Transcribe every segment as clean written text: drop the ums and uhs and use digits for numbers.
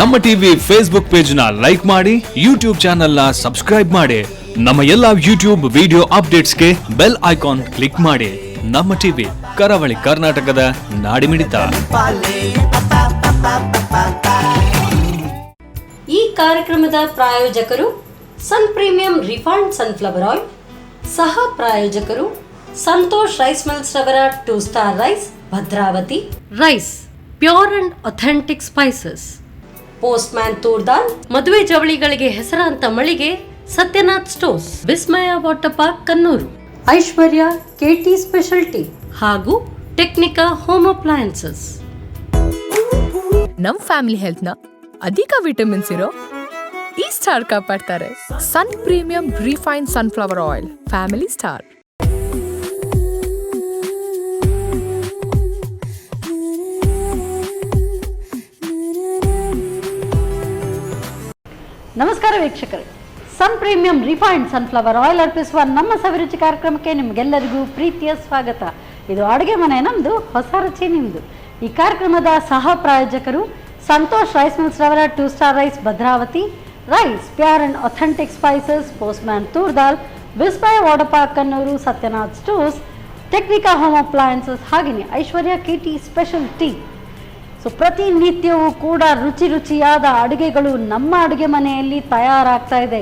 ನಮ್ಮ TV Facebook page ನ like ಮಾಡಿ, ಯೂಟ್ಯೂಬ್ ಚಾನೆಲ್ ನ ಸಬ್ಸ್ಕ್ರೈಬ್ ಮಾಡಿ. ನಮ್ಮ ಎಲ್ಲಾ ಯೂಟ್ಯೂಬ್ ವಿಡಿಯೋ ಅಪ್ಡೇಟ್ಸ್ಗೆ ಬೆಲ್ ಐಕಾನ್ ಕ್ಲಿಕ್ ಮಾಡಿ. ನಮ್ಮ ಟಿವಿ ಕರಾವಳಿ ಕರ್ನಾಟಕದ ನಾಡಿಮಿಡಿತ. ಈ ಕಾರ್ಯಕ್ರಮದ ಪ್ರಾಯೋಜಕರು sun premium refined sunflower oil, ಸಹ ಪ್ರಾಯೋಜಕರು ಸಂತೋಷ್ ರೈಸ್ ಮಿಲ್ಸ್ ರವರ 2 star rice, Bhadravati rice, pure and authentic spices, postman toor dal, ಮದುವೆ ಜವಳಿಗಳಿಗೆ ಹೆಸರಾಂತ ಮಳಿಗೆ Satyanath stores, Vismaya water park Kannur, Aishwarya KT speciality ಹಾಗೂ ಟೆಕ್ನಿಕಾ ಹೋಮ್ ಅಪ್ಲಯನ್ಸಸ್. ನಮ್ ಫ್ಯಾಮಿಲಿ ಹೆಲ್ತ್ ನ ಅಧಿಕ ವಿಟಮಿನ್ಸ್ ಇರೋ ಈ ಸ್ಟಾರ್ ಕಾಪಾಡ್ತಾರೆ. Sun premium refined sunflower oil, family star. ನಮಸ್ಕಾರ ವೀಕ್ಷಕರೇ, sun premium refined sunflower oil ಅರ್ಪಿಸುವ ನಮ್ಮ ಸವಿರುಚಿ ಕಾರ್ಯಕ್ರಮಕ್ಕೆ ನಿಮಗೆಲ್ಲರಿಗೂ ಪ್ರೀತಿಯ ಸ್ವಾಗತ. ಇದು ಅಡುಗೆ ಮನೆ ನಮ್ಮದು, ಹೊಸ ರುಚಿ ನಿಮ್ಮದು. ಈ ಕಾರ್ಯಕ್ರಮದ ಸಹ ಪ್ರಾಯೋಜಕರು ಸಂತೋಷ್ ರೈಸ್ ಮಿಲ್ಸ್ ರವರ 2 star rice, Bhadravati rice, pure and authentic spices, postman toor dal, Vismaya water park Kannur, Satyanath stores, Technica home appliances, ಹಾಗೆಯೇ Aishwarya KT special tea. So ಪ್ರತಿನಿತ್ಯವೂ ಕೂಡ ರುಚಿ ರುಚಿಯಾದ ಅಡುಗೆಗಳು ನಮ್ಮ ಅಡುಗೆ ಮನೆಯಲ್ಲಿ ತಯಾರಾಗ್ತಾ ಇದೆ.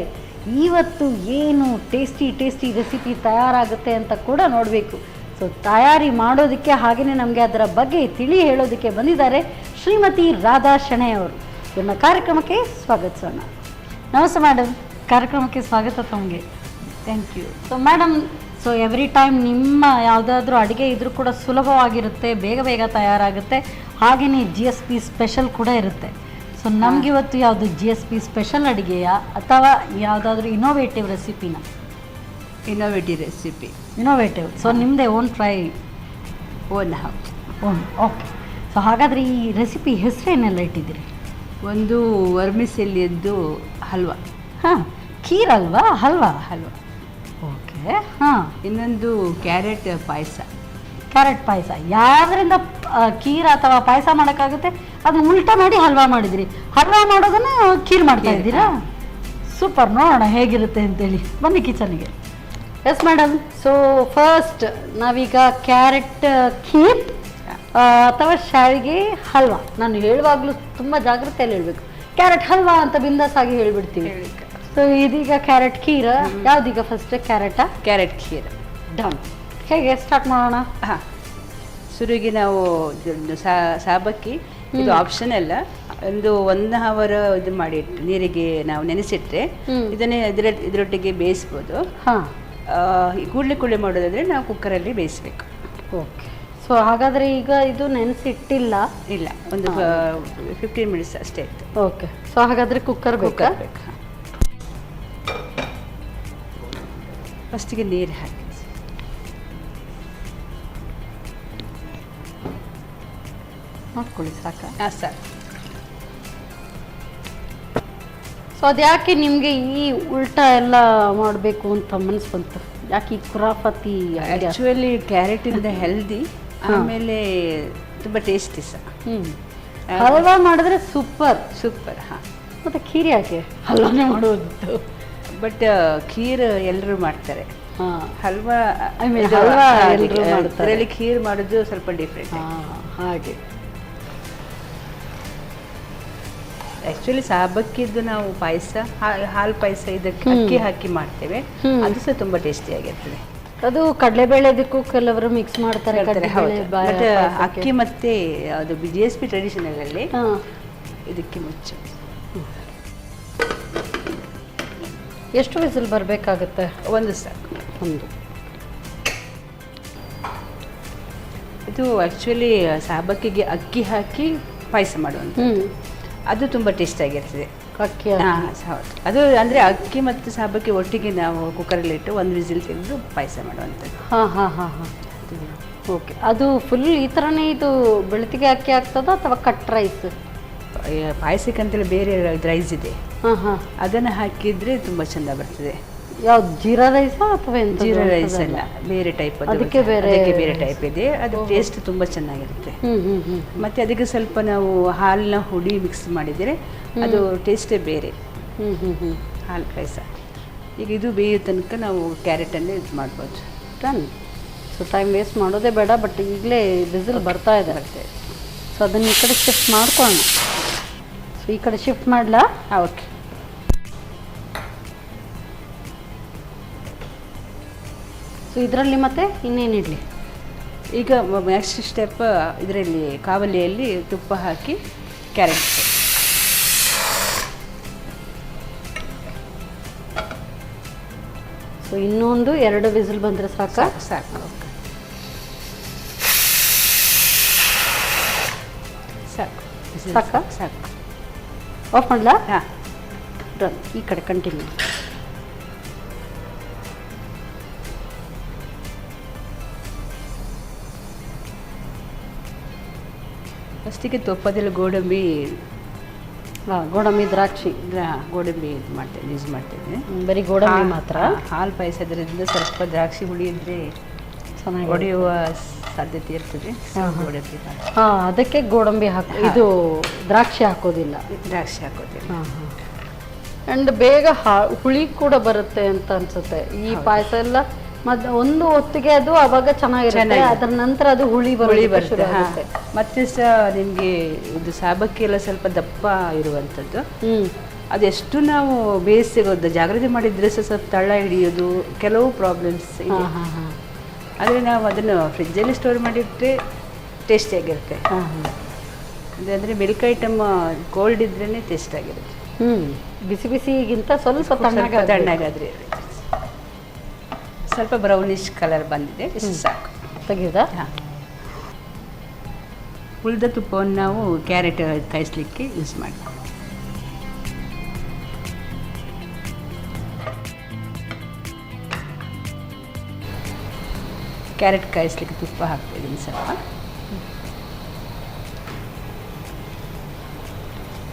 ಇವತ್ತು ಏನು ಟೇಸ್ಟಿ ರೆಸಿಪಿ ತಯಾರಾಗುತ್ತೆ ಅಂತ ಕೂಡ ನೋಡಬೇಕು. ಸೊ ತಯಾರಿ ಮಾಡೋದಕ್ಕೆ ಹಾಗೆಯೇ ನಮಗೆ ಅದರ ಬಗ್ಗೆ ತಿಳಿ ಹೇಳೋದಕ್ಕೆ ಬಂದಿದ್ದಾರೆ ಶ್ರೀಮತಿ ರಾಧಾ ಶೆಣೈ ಅವರು. ಇವ್ರನ್ನ ಕಾರ್ಯಕ್ರಮಕ್ಕೆ ಸ್ವಾಗತಿಸೋಣ. ನಮಸ್ತೆ ಮೇಡಮ್, ಕಾರ್ಯಕ್ರಮಕ್ಕೆ ಸ್ವಾಗತ ತಮಗೆ. Thank you. So madam, so every time ನಿಮ್ಮ ಯಾವುದಾದ್ರೂ ಅಡುಗೆ ಇದ್ರೂ ಕೂಡ ಸುಲಭವಾಗಿರುತ್ತೆ, ಬೇಗ ತಯಾರಾಗುತ್ತೆ, ಹಾಗೆಯೇ GSP ಸ್ಪೆಷಲ್ ಕೂಡ ಇರುತ್ತೆ. ಸೊ ನಮಗಿವತ್ತು ಯಾವುದು GSP ಸ್ಪೆಷಲ್ ಅಡುಗೆಯಾ ಅಥವಾ ಯಾವುದಾದ್ರೂ ಇನೋವೇಟಿವ್ ರೆಸಿಪಿನ? Innovative recipe. ಇನೋವೇಟಿವ್. ಸೊ ನಿಮ್ಮದೇ own try? Own. Okay. So ಹಾಗಾದರೆ ಈ ರೆಸಿಪಿ ಹೆಸರೇನೆಲ್ಲ ಇಟ್ಟಿದ್ದೀರಿ? ಒಂದು ವರ್ಮಿಸೆಲ್ಲಿಯದ್ದು ಹಲ್ವಾ. ಹಾಂ, ಖೀರ್ ಅಲ್ವಾ? ಹಲ್ವಾ. ಓಕೆ. ಹಾಂ. ಇನ್ನೊಂದು ಕ್ಯಾರೆಟ್ ಪಾಯಸ. ಕ್ಯಾರೆಟ್ ಪಾಯಸ. ಯಾವ್ದ್ರಿಂದ ಖೀರ್ ಅಥವಾ ಪಾಯಸ ಮಾಡೋಕ್ಕಾಗುತ್ತೆ? ಅದನ್ನ ಉಲ್ಟಾ ಮಾಡಿ ಹಲ್ವಾ ಮಾಡಿದಿರಿ. ಹಲ್ವಾ ಮಾಡೋದನ್ನ ಖೀರ್ ಮಾಡ್ತಾ ಇದ್ದೀರಾ? ಸೂಪರ್. ನೋಡೋಣ ಹೇಗಿರುತ್ತೆ ಅಂತೇಳಿ. ಬನ್ನಿ ಕಿಚನ್ಗೆ. Yes madam. ಸೊ ಫಸ್ಟ್ ನಾವೀಗ ಕ್ಯಾರೆಟ್ ಖೀರ್ ಅಥವಾ ಶಾವಿಗೆ ಹಲ್ವಾ, ನಾನು ಹೇಳುವಾಗಲೂ ತುಂಬ ಜಾಗ್ರತೆಯಲ್ಲಿ ಹೇಳಬೇಕು. ಕ್ಯಾರೆಟ್ ಹಲ್ವಾ ಅಂತ ಬಿಂದಾಸ್ ಆಗಿ ಹೇಳ್ಬಿಡ್ತೀವಿ. ಸೊ ಇದೀಗ ಕ್ಯಾರೆಟ್ ಖೀರ್. ಯಾವ್ದೀಗ ಫಸ್ಟ್? ಕ್ಯಾರೆಟ್ ಖೀರ್. ಡನ್. ಹೇಗೆ ಸ್ಟಾರ್ಟ್ ಮಾಡೋಣ? ಹಾಂ, ಶುರುವಿಗೆ ನಾವು ಸಾಬಕ್ಕಿ, ಇದು ಆಪ್ಷನಲ್ಲ, ಒಂದು 1 ಅವರ್ ಇದು ಮಾಡಿ ನೀರಿಗೆ ನಾವು ನೆನೆಸಿಟ್ರೆ ಇದನ್ನೇ ಇದರೊಟ್ಟಿಗೆ ಬೇಯಿಸ್ಬೋದು. ಹಾಂ. ಕೂಡಲೇ ಮಾಡೋದಾದರೆ ನಾವು ಕುಕ್ಕರಲ್ಲಿ ಬೇಯಿಸ್ಬೇಕು. ಓಕೆ. ಸೊ ಹಾಗಾದರೆ ಈಗ ಇದು ನೆನೆಸಿಟ್ಟಿಲ್ಲ? ಇಲ್ಲ, ಒಂದು 15 ಮಿನಿಟ್ಸ್ ಅಷ್ಟೇ ಇತ್ತು. ಓಕೆ. ಸೊ ಹಾಗಾದರೆ ಕುಕ್ಕರ್ ಬೇಕು. ಫಸ್ಟಿಗೆ ನೀರು ಹಾಕಿ ನೋಡ್ಕೊಳ್ಳಿ. ಸಾಕು? ಹಾಂ, ಸಾಕು. ಸೊ ಅದು ಯಾಕೆ ನಿಮಗೆ ಈ ಉಲ್ಟಾ ಎಲ್ಲ ಮಾಡಬೇಕು ಅಂತ ಮನಸ್ಸು ಬಂತು? ಯಾಕೆ ಈ ಕುರಾಫತಿ? ಆ್ಯಕ್ಚುಲಿ ಕ್ಯಾರೆಟಿಂದ ಹೆಲ್ದಿ, ಆಮೇಲೆ ತುಂಬ ಟೇಸ್ಟಿ ಸಹ. ಹಲ್ವಾ ಮಾಡಿದ್ರೆ ಸೂಪರ್. ಹಾಂ. ಮತ್ತು ಖೀರ್ ಯಾಕೆ ಹಲ್ವಾನೇ ಮಾಡೋದು? ಬಟ್ ಖೀರ್ ಎಲ್ಲರೂ ಮಾಡ್ತಾರೆ. ಹಲ್ವಾ ಅದರಲ್ಲಿ ಖೀರ್ ಮಾಡೋದು ಸ್ವಲ್ಪ ಡಿಫ್ರೆಂಟ್. ಹಾಗೆ. ಆ್ಯಕ್ಚುಲಿ ಸಾಬಕ್ಕಿದ್ದು ನಾವು ಪಾಯಸ, ಹಾಲು ಪಾಯಸ, ಇದಕ್ಕೆ ಅಕ್ಕಿ ಹಾಕಿ ಮಾಡ್ತೇವೆ. ಅದು ಸಹ ತುಂಬ ಟೇಸ್ಟಿಯಾಗಿರ್ತದೆ. ಅದು ಕಡಲೆಬೇಳೆದಕ್ಕೂ ಕೆಲವರು ಮಿಕ್ಸ್ ಮಾಡ್ತಾರೆ. ಮತ್ತೆ ಅಕ್ಕಿ ಮತ್ತೆ ಅದು GSP ಟ್ರೆಡಿಷನಲ್ ಅಲ್ಲಿ ಇದಕ್ಕೆ ಮುಚ್ಚು. ಎಷ್ಟು ವಿಸಿಲ್ ಬರಬೇಕಾಗುತ್ತೆ? ಒಂದು ಸಾಕು. ಒಂದು. ಇದು ಆ್ಯಕ್ಚುಲಿ ಸಾಬಕ್ಕಿಗೆ ಅಕ್ಕಿ ಹಾಕಿ ಪಾಯಸ ಮಾಡುವಂಥ, ಅದು ತುಂಬ ಟೇಸ್ಟಿಯಾಗಿರ್ತದೆ. ಅಕ್ಕಿ? ಹೌದು. ಅದು ಅಂದರೆ ಅಕ್ಕಿ ಮತ್ತು ಸಾಬಕ್ಕಿ ಒಟ್ಟಿಗೆ ನಾವು ಕುಕ್ಕರಲ್ಲಿ ಇಟ್ಟು 1 ವಿಸಿಲ್ ತೆಗೆದು ಪಾಯಸ ಮಾಡುವಂಥದ್ದು. ಹಾಂ. ಓಕೆ. ಅದು ಫುಲ್ ಈ ಥರನೇ ಇದು ಬೆಳತಿಗೆ ಅಕ್ಕಿ ಆಗ್ತದ ಅಥವಾ ಕಟ್ ರೈಸ್? ಪಾಯಸಕ್ಕೆ ಅಂತೇಳಿ ಬೇರೆ ರೈಸ್ ಇದೆ, ಅದನ್ನು ಹಾಕಿದರೆ ತುಂಬ ಚೆಂದ ಬರ್ತದೆ. ಯಾವ್ದು ಜೀರಾ ರೈಸಾ ಅಥವಾ ಎಂತ ಜೀರಾ ರೈಸ್ ಅಲ್ಲ, ಬೇರೆ ಟೈಪ್, ಅದಕ್ಕೆ ಬೇರೆ ಟೈಪ್ ಇದೆ. ಅದು ಟೇಸ್ಟ್ ತುಂಬ ಚೆನ್ನಾಗಿರುತ್ತೆ. ಹ್ಮ್ ಮತ್ತೆ ಅದಕ್ಕೆ ಸ್ವಲ್ಪ ನಾವು ಹಾಲಿನ ಹುಡಿ ಮಿಕ್ಸ್ ಮಾಡಿದರೆ ಅದು ಟೇಸ್ಟೇ ಬೇರೆ. ಹಾಲು ಪಾಯಸ. ಈಗ ಇದು ಬೇಯೋ ತನಕ ನಾವು ಕ್ಯಾರೆಟನ್ನೇ ಇದು ಮಾಡ್ಬೋದು. ಡನ್. ಸೊ ಟೈಮ್ ವೇಸ್ಟ್ ಮಾಡೋದೇ ಬೇಡ, ಬಟ್ ಈಗಲೇ ಬಿಸಿಲ್ ಬರ್ತಾ ಇದೆ. ಸೊ ಅದನ್ನು ಈ ಕಡೆ ಶಿಫ್ಟ್ ಮಾಡ್ಕೊಳ್ಳೋಣ. ಸೊ ಈ ಕಡೆ ಶಿಫ್ಟ್ ಮಾಡಲಾ? ಓಕೆ. ಸೊ ಇದರಲ್ಲಿ ಮತ್ತೆ ಇನ್ನೇನಿಡಲಿ? ಈಗ ನೆಕ್ಸ್ಟ್ ಸ್ಟೆಪ್ ಇದರಲ್ಲಿ ಕಾವಲಿಯಲ್ಲಿ ತುಪ್ಪ ಹಾಕಿ ಕ್ಯಾರೆಟ್. ಸೊ ಇನ್ನೊಂದು 2 ವಿಸಿಲ್ ಬಂದರೆ ಸಾಕಾ? ಸಾಕು. ಸಾಕು ಸಾಕಾ? ಸಾಕು. ಆಫ್ ಮಾಡಲಾ? ಹಾಂ. ಡನ್. ಈ ಕಡೆ ಕಂಟಿನ್ಯೂ. ಫಸ್ಟಿಗೆ ತುಪ್ಪದಲ್ಲಿ ಗೋಡಂಬಿ ದ್ರಾಕ್ಷಿ ಗೋಡಂಬಿ ಇದು ಮಾಡ್ತೇನೆ, ಯೂಸ್ ಮಾಡ್ತೇನೆ. ಬರೀ ಗೋಡಂಬಿ ಮಾತ್ರ? ಹಾಲು ಪಾಯಸದ್ರಿಂದ ಸ್ವಲ್ಪ ದ್ರಾಕ್ಷಿ ಹುಳಿ ಇದ್ದರೆ ಚೆನ್ನಾಗಿ ಹೊಡೆಯುವ ಸಾಧ್ಯತೆ ಇರ್ತದೆ. ಗೋಡಂಬಿ ಅದಕ್ಕೆ ಗೋಡಂಬಿ ಇದು ದ್ರಾಕ್ಷಿ ಹಾಕೋದಿಲ್ಲ. ದ್ರಾಕ್ಷಿ ಹಾಕೋದಿಲ್ಲ. ಆ್ಯಂಡ್ ಬೇಗ ಹುಳಿ ಕೂಡ ಬರುತ್ತೆ ಅಂತ ಅನ್ಸುತ್ತೆ ಈ ಪಾಯಸ ಎಲ್ಲ. ಒಂದು ಹೊತ್ತಿಗೆ ಅದು ಅವಾಗ ಚೆನ್ನಾಗಿರುತ್ತೆ, ಅದರ ನಂತರ ಅದು ಹುಳಿ ಬರುತ್ತೆ. ಮತ್ತೆ ಸಹ ನಿಮಗೆ ಇದು ಸಾಬಕ್ಕಿ ಎಲ್ಲ ಸ್ವಲ್ಪ ದಪ್ಪ ಇರುವಂಥದ್ದು. ಅದೆಷ್ಟು ನಾವು ಬೇಯಿಸಿ ಜಾಗ್ರತೆ ಮಾಡಿದ್ರೆ ಸಹ ಸ್ವಲ್ಪ ತಳ ಹಿಡಿಯೋದು, ಕೆಲವು ಪ್ರಾಬ್ಲಮ್ಸ್ ಇದೆ. ಆದರೆ ನಾವು ಅದನ್ನು ಫ್ರಿಜ್ಜಲ್ಲಿ ಸ್ಟೋರ್ ಮಾಡಿಟ್ಟರೆ ಟೇಸ್ಟಿಯಾಗಿರುತ್ತೆ. ಅಂದರೆ ಮಿಲ್ಕ್ ಐಟಮ್ ಕೋಲ್ಡ್ ಇದ್ರೇ ಟೇಸ್ಟ್ ಆಗಿರುತ್ತೆ. ಬಿಸಿ ಬಿಸಿಗಿಂತ ಸ್ವಲ್ಪ ತಣ್ಣಗಾದ್ರೆ ಸ್ವಲ್ಪ ಬ್ರೌನಿಶ್ ಕಲರ್ ಬಂದಿದೆ, ಇಷ್ಟು ಸಾಕು. ತೆಗೆಯುವುದಾ? ಹಾಂ. ಉಳಿದ ತುಪ್ಪವನ್ನು ನಾವು ಕ್ಯಾರೆಟ್ ಕಾಯಿಸ್ಲಿಕ್ಕೆ ಯೂಸ್ ಮಾಡಿ. ಕ್ಯಾರೆಟ್ ಕಾಯಿಸ್ಲಿಕ್ಕೆ ತುಪ್ಪ ಹಾಕ್ತಿದ್ದೀನಿ ಸ್ವಲ್ಪ.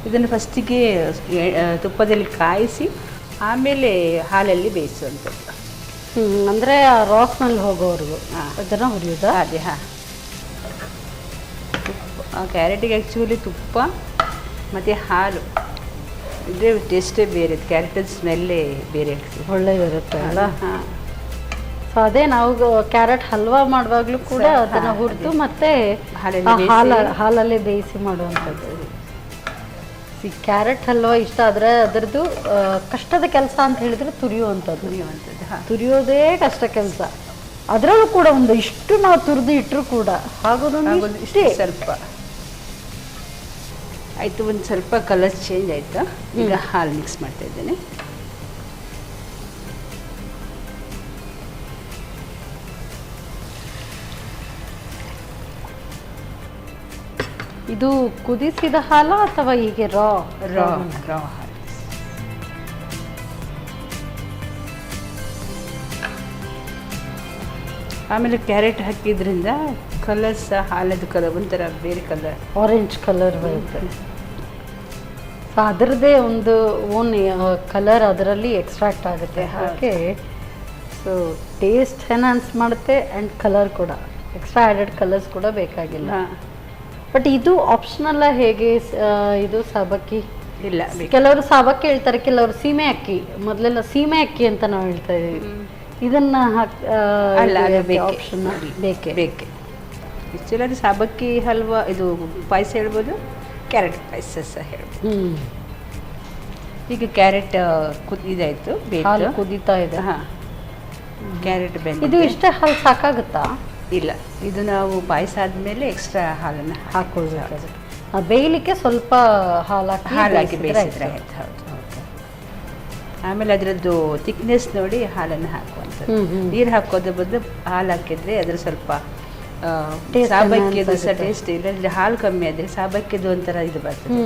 ಇದನ್ನು ಫಸ್ಟಿಗೆ ತುಪ್ಪದಲ್ಲಿ ಕಾಯಿಸಿ ಆಮೇಲೆ ಹಾಲಲ್ಲಿ ಬೇಯಿಸುವಂಥದ್ದು. ಅಂದರೆ ರಾ ಸ್ಮೆಲ್ ಹೋಗೋವರೆಗೂ ಅದನ್ನು ಹುರಿಯೋದಾ? ಅದೇ. ಹಾಂ. ತುಪ್ಪ ಕ್ಯಾರೆಟಿಗೆ ಆ್ಯಕ್ಚುಲಿ ತುಪ್ಪ ಮತ್ತು ಹಾಲು ಇದ್ರೆ ಟೇಸ್ಟೇ ಬೇರೆ. ಕ್ಯಾರೆಟ್ ಸ್ಮೆಲ್ಲೇ ಬೇರೆ ಒಳ್ಳೆದಿರುತ್ತೆ ಅಲ್ಲ? ಹಾಂ. ಸೊ ಅದೇ ನಾವು ಕ್ಯಾರೆಟ್ ಹಲ್ವಾ ಮಾಡುವಾಗಲೂ ಕೂಡ ಅದನ್ನು ಹುರಿದು ಮತ್ತೆ ಹಾಲಲ್ಲೇ ಬೇಯಿಸಿ ಮಾಡುವಂಥದ್ದು. ಈ ಕ್ಯಾರೆಟ್ ಹಲ್ವಾ ಇಷ್ಟ ಆದರೆ ಅದರದ್ದು ಕಷ್ಟದ ಕೆಲಸ ಅಂತ ಹೇಳಿದರೆ ತುರಿಯುವಂಥದ್ದು. ತುರಿಯೋದೇ ಕಷ್ಟ ಕೆಲಸ. ಅದರಲ್ಲೂ ಕೂಡ ಒಂದು ಇಷ್ಟು ನಾವು ತುರಿದು ಇಟ್ಟರು ಕೂಡ ಆಗೋದೊಂದು ಇಷ್ಟೇ ಸ್ವಲ್ಪ ಆಯಿತು. ಒಂದು ಸ್ವಲ್ಪ ಕಲರ್ ಚೇಂಜ್ ಆಯಿತು. ಈಗ ಹಾಲು ಮಿಕ್ಸ್ ಮಾಡ್ತಾ ಇದ್ದೇನೆ. ಇದು ಕುದಿಸಿದ ಹಾಲ ಅಥವಾ ಹೀಗೆ ರಾ ಹಾಲು. ಆಮೇಲೆ ಕ್ಯಾರೆಟ್ ಹಾಕಿದ್ರಿಂದ ಕಲರ್ ಸಹ ಹಾಲದ ಕಲರ್ ಒಂಥರ ಬೇರೆ ಕಲರ್, ಆರೆಂಜ್ ಕಲರ್ ಬರುತ್ತೆ. ಸೊ ಅದರದ್ದೇ ಒಂದು ಓನ್ ಕಲರ್ ಅದರಲ್ಲಿ ಎಕ್ಸ್ಟ್ರಾಕ್ಟ್ ಆಗುತ್ತೆ. ಹಾಗೆ ಸೊ ಟೇಸ್ಟ್ ಎನ್ಹಾನ್ಸ್ ಮಾಡುತ್ತೆ ಆ್ಯಂಡ್ ಕಲರ್ ಕೂಡ ಎಕ್ಸ್ಟ್ರಾ ಆ್ಯಡೆಡ್ ಕಲರ್ಸ್ ಕೂಡ ಬೇಕಾಗಿಲ್ಲ. ಬಟ್ ಇದು ಆಪ್ಷನಲ್ಲ. ಹೇಗೆ ಇದು ಸಾಬಕ್ಕಿ? ಇಲ್ಲ, ಕೆಲವರು ಸಾಬಕ್ಕಿ ಹೇಳ್ತಾರೆ, ಕೆಲವರು ಸೀಮೆ ಅಕ್ಕಿ. ಮೊದಲೆಲ್ಲ ಸೀಮೆ ಅಕ್ಕಿ ಅಂತ ನಾವು ಹೇಳ್ತಾ ಇದೀವಿ. ಇದನ್ನ ಆಪ್ಷನ್ ಬೇಕೇ ಬೇಕೆ. ಆ್ಯಕ್ಚುಲಿ ಅದು ಸಾಬಕ್ಕಿ ಹಲ್ವಾ ಇದು ಪಾಯಸ ಹೇಳ್ಬೋದು, ಕ್ಯಾರೆಟ್ ಪಾಯಸ ಸಹ ಹೇಳ್ಬೋದು. ಈಗ ಕ್ಯಾರೆಟ್ ಇದಾಯಿತು, ಹಾಲು ಕುದೀತಾ ಇದೆ. ಹಾಂ. ಕ್ಯಾರೆಟ್ ಬೆಂದ. ಇದು ಇಷ್ಟೇ ಹಾಲು ಸಾಕಾಗುತ್ತಾ? ಇಲ್ಲ, ಇದು ನಾವು ಪಾಯಸ ಆದಮೇಲೆ ಎಕ್ಸ್ಟ್ರಾ ಹಾಲನ್ನು ಹಾಕೊಳ್ಬೇಕು. ಬೇಯಲಿಕ್ಕೆ ಸ್ವಲ್ಪ ಹಾಲಾಕಿ ಬೇಯಿಸಿದ್ರೆ ಆಯ್ತು. ಹೌದು. ಆಮೇಲೆ ಅದರದ್ದು ಥಿಕ್ನೆಸ್ ನೋಡಿ ಹಾಲನ್ನು ಹಾಕುವಂಥದ್ದು. ನೀರು ಹಾಕೋದ್ರ ಬದಲು ಹಾಲು ಹಾಕಿದರೆ ಅದ್ರ ಸ್ವಲ್ಪ ಸಾಬಕ್ಕಿದು ಸಹ ಟೇಸ್ಟ್. ಇಲ್ಲಂದರೆ ಹಾಲು ಕಮ್ಮಿ ಆದರೆ ಸಾಬಕ್ಕಿದು ಒಂಥರ ಇದು ಬರ್ತದೆ.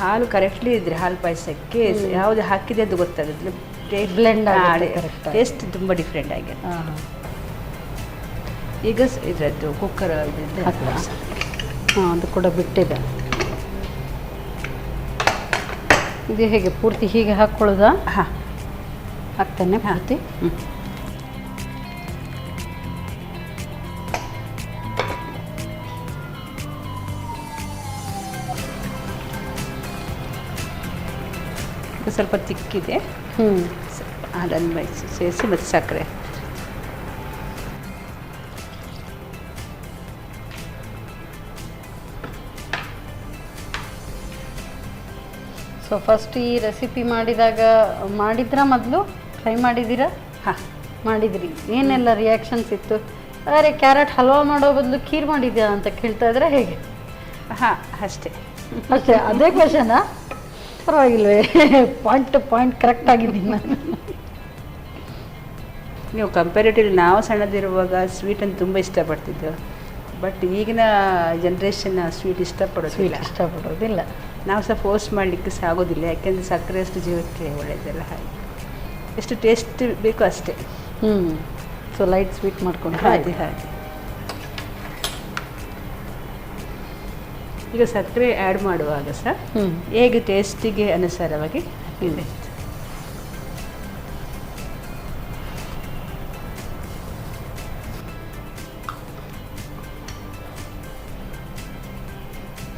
ಹಾಲು ಕರೆಕ್ಟ್ಲಿ ಇದ್ರೆ ಹಾಲು ಪಾಯಸಕ್ಕೆ ಯಾವುದು ಹಾಕಿದೆ ಅದು ಗೊತ್ತಾಗುತ್ತೆ. ಬ್ಲೆಂಡ್ ಟೇಸ್ಟ್ ತುಂಬ ಡಿಫ್ರೆಂಟ್ ಆಗಿದೆ. ಈಗ ಇದರದ್ದು ಕುಕ್ಕರ್ ಅದು ಕೂಡ ಬಿಟ್ಟಿದೆ. ಇದು ಹೇಗೆ ಪೂರ್ತಿ ಹೀಗೆ ಹಾಕ್ಕೊಳ್ಳೋದಾ? ಹಾಂ. ಹಾಕ್ತೇನೆ ಪೂರ್ತಿ. ಸ್ವಲ್ಪ ತಿಕ್ಕಿದೆ, ಸ್ವಲ್ಪ ಹಾಲನ್ನು ಸೇರಿಸಿ ಮತ್ತು ಸಕ್ಕರೆ. ಸೊ ಫಸ್ಟ್ ಈ ರೆಸಿಪಿ ಮಾಡಿದ್ರಾ ಮೊದಲು ಟ್ರೈ ಮಾಡಿದ್ದೀರಾ? ಹಾಂ, ಮಾಡಿದ್ರಿ. ಏನೆಲ್ಲ ರಿಯಾಕ್ಷನ್ಸ್ ಇತ್ತು? ಅರೆ ಕ್ಯಾರೆಟ್ ಹಲ್ವಾ ಮಾಡೋ ಬದಲು ಖೀರ್ ಮಾಡಿದ್ಯಾ ಅಂತ ಕೇಳ್ತಾ ಇದ್ರೆ ಹೇಗೆ? ಹಾಂ, ಅಷ್ಟೇ ಅಷ್ಟೇ, ಅದೇ ಕ್ವಶನಾ? ಪರವಾಗಿಲ್ವೇ, ಪಾಯಿಂಟ್ ಕರೆಕ್ಟ್ ಆಗಿದ್ದೀನಿ ನಾನು. ನೀವು ಕಂಪ್ಯಾರಿಟಿವ್ಲಿ ನಾವು ಸಣ್ಣದಿರುವಾಗ ಸ್ವೀಟನ್ನು ತುಂಬ ಇಷ್ಟಪಡ್ತಿದ್ದೆವು. ಬಟ್ ಈಗಿನ ಜನ್ರೇಷನ್ ಸ್ವೀಟ್ ಇಷ್ಟಪಡೋದಿಲ್ಲ. ನಾವು ಸಹ ಫೋರ್ಸ್ ಮಾಡಲಿಕ್ಕೆ ಸಹ ಆಗೋದಿಲ್ಲ, ಯಾಕೆಂದರೆ ಸಕ್ಕರೆ ಅಷ್ಟು ಜೀವಕ್ಕೆ ಒಳ್ಳೆಯದಲ್ಲ. ಹಾಗೆ ಎಷ್ಟು ಟೇಸ್ಟ್ ಬೇಕೋ ಅಷ್ಟೇ. ಸೊ ಲೈಟ್ ಸ್ವೀಟ್ ಮಾಡ್ಕೊಂಡು ಹಾಗೆ. ಈಗ ಸಕ್ಕರೆ ಆ್ಯಡ್ ಮಾಡುವಾಗ ಸಹ ಹೇಗೆ ಟೇಸ್ಟಿಗೆ ಅನುಸಾರವಾಗಿ ಹಾಕಿದೆ.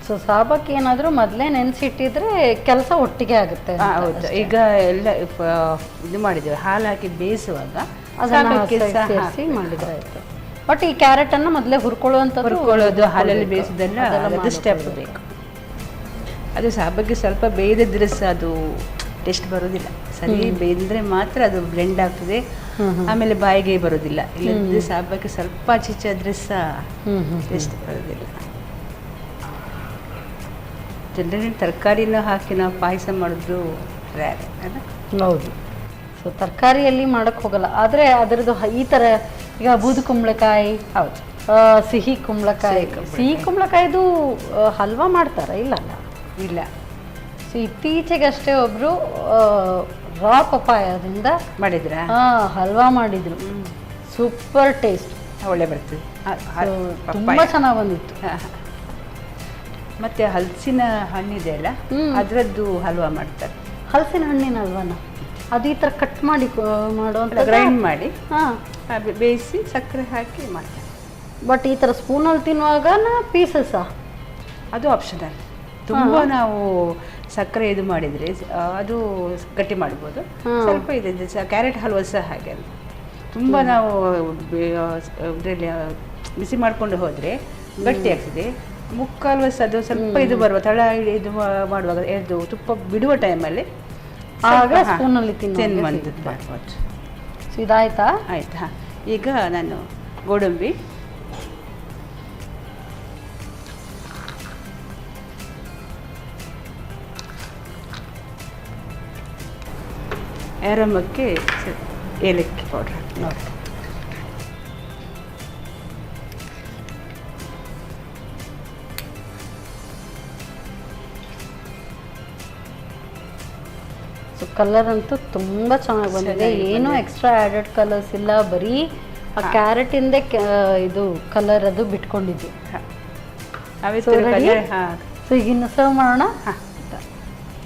ಸೊ ಸಾಬಕ್ಕೆ ಏನಾದರೂ ಮೊದಲೇ ನೆನೆಸಿಟ್ಟಿದ್ರೆ ಕೆಲಸ ಒಟ್ಟಿಗೆ ಆಗುತ್ತೆ. ಹೌದು, ಈಗ ಎಲ್ಲ ಇದು ಮಾಡಿದ್ದೇವೆ, ಹಾಲು ಹಾಕಿ ಬೇಯಿಸುವಾಗ ಸೇರಿಸಿ ಮಾಡಿದ್ರೆ ಆಯಿತು. ಬಟ್ ಈ ಕ್ಯಾರೆಟನ್ನು ಮೊದಲೇ ಹುರ್ಕೊಳ್ಳೋದು ಹಾಲಲ್ಲಿ ಬೇಯಿಸೋದೆಲ್ಲ ಅದು ಸ್ಟೆಪ್ ಬೇಕು. ಅದು ಸಾಬಕ್ಕೆ ಸ್ವಲ್ಪ ಬೇಯ್ದಿದ್ರೆ ಸಹ ಅದು ಟೇಸ್ಟ್ ಬರೋದಿಲ್ಲ. ಸರಿ ಬೇಯಿದ್ರೆ ಮಾತ್ರ ಅದು ಬ್ಲೆಂಡ್ ಆಗ್ತದೆ, ಆಮೇಲೆ ಬಾಯಿಗೆ ಬರೋದಿಲ್ಲ. ಇಲ್ಲದಿದ್ದರೆ ಸಾಬಕ್ಕೆ ಸ್ವಲ್ಪ ಚಿಚ್ಚಾದ್ರೆ ಸಹ ಟೇಸ್ಟ್ ಬರೋದಿಲ್ಲ. ಜನರಲಿ ತರಕಾರಿನ ಹಾಕಿ ನಾವು ಪಾಯಸ ಮಾಡೋದು ರ್ಯಾರ್ ಅಲ್ಲ. ಹೌದು. ಸೊ ತರಕಾರಿಯಲ್ಲಿ ಮಾಡೋಕ್ಕೆ ಹೋಗಲ್ಲ, ಆದರೆ ಅದರದ್ದು ಈ ಥರ ಈಗ ಬೂದು ಕುಂಬಳಕಾಯಿ, ಹೌದು, ಸಿಹಿ ಕುಂಬಳಕಾಯಿದು ಹಲ್ವಾ ಮಾಡ್ತಾರ? ಇಲ್ಲ. ಸೊ ಇತ್ತೀಚೆಗಷ್ಟೇ ಒಬ್ಬರು ರಾ ಪಪಾಯದಿಂದ ಮಾಡಿದ್ರ ಹಲ್ವಾ ಮಾಡಿದ್ರು. ಸೂಪರ್ ಟೇಸ್ಟ್, ಒಳ್ಳೆ ಬರ್ತದೆ, ತುಂಬ ಚೆನ್ನಾಗಿ ಬಂದಿತ್ತು. ಮತ್ತೆ ಹಲಸಿನ ಹಣ್ಣಿದೆ ಅಲ್ಲ, ಅದರದ್ದು ಹಲ್ವಾ ಮಾಡ್ತಾರೆ. ಹಲಸಿನ ಹಣ್ಣಿನ ಹಲ್ವಾನ ಅದು ಈ ಥರ ಕಟ್ ಮಾಡಿ ಮಾಡುವಂಥ, ಗ್ರೈಂಡ್ ಮಾಡಿ ಹಾಂ ಬೇಯಿಸಿ ಸಕ್ಕರೆ ಹಾಕಿ ಮಾಡ್ತಾರೆ. ಬಟ್ ಈ ಥರ ಸ್ಪೂನಲ್ಲಿ ತಿನ್ನುವಾಗ ಪೀಸಸ್ಸಾ? ಅದು ಆಪ್ಷನಲ್. ತುಂಬ ನಾವು ಸಕ್ಕರೆ ಇದು ಮಾಡಿದರೆ ಅದು ಗಟ್ಟಿ ಮಾಡ್ಬೋದು. ಸ್ವಲ್ಪ ಇದೆ ಕ್ಯಾರೆಟ್ ಹಲ್ವಾ ಸಹ ಹಾಗೆ ಅಲ್ಲ, ತುಂಬ ನಾವು ಇದರಲ್ಲಿ ಬಿಸಿ ಮಾಡಿಕೊಂಡು ಹೋದರೆ ಗಟ್ಟಿ ಆಗ್ತದೆ. ಮುಕ್ಕಾಲು ವಯಸ್ಸು ಅದು ಸ್ವಲ್ಪ ಇದು ಬರುವ ತಳ ಇದು ಮಾಡುವಾಗ ಇದು ತುಪ್ಪ ಬಿಡುವ ಟೈಮಲ್ಲಿ ಆಗ ಸ್ಪೂನಲ್ಲಿ ತಿನ್ನುವಂಥದ್ದು ಮಾಡ್ಬೋದು. ಸೊ ಇದಾಯ್ತಾ? ಆಯ್ತಾ. ಈಗ ನಾನು ಗೋಡಂಬಿ, ಆರಂಭಕ್ಕೆ ಏಲಕ್ಕಿ ಪೌಡರ್ ನೋಡಿ. ಸೊ ಕಲರ್ ಅಂತೂ ತುಂಬ ಚೆನ್ನಾಗಿ ಬಂದಿದೆ. ಏನೂ ಎಕ್ಸ್ಟ್ರಾ ಆ್ಯಡೆಡ್ ಕಲರ್ಸ್ ಇಲ್ಲ, ಬರೀ ಆ ಕ್ಯಾರೆಟಿಂದೇ ಇದು ಕಲರ್ ಅದು ಬಿಟ್ಕೊಂಡಿದ್ದು. ಸೊ ಈಗಿನ್ನು ಸರ್ವ್ ಮಾಡೋಣ.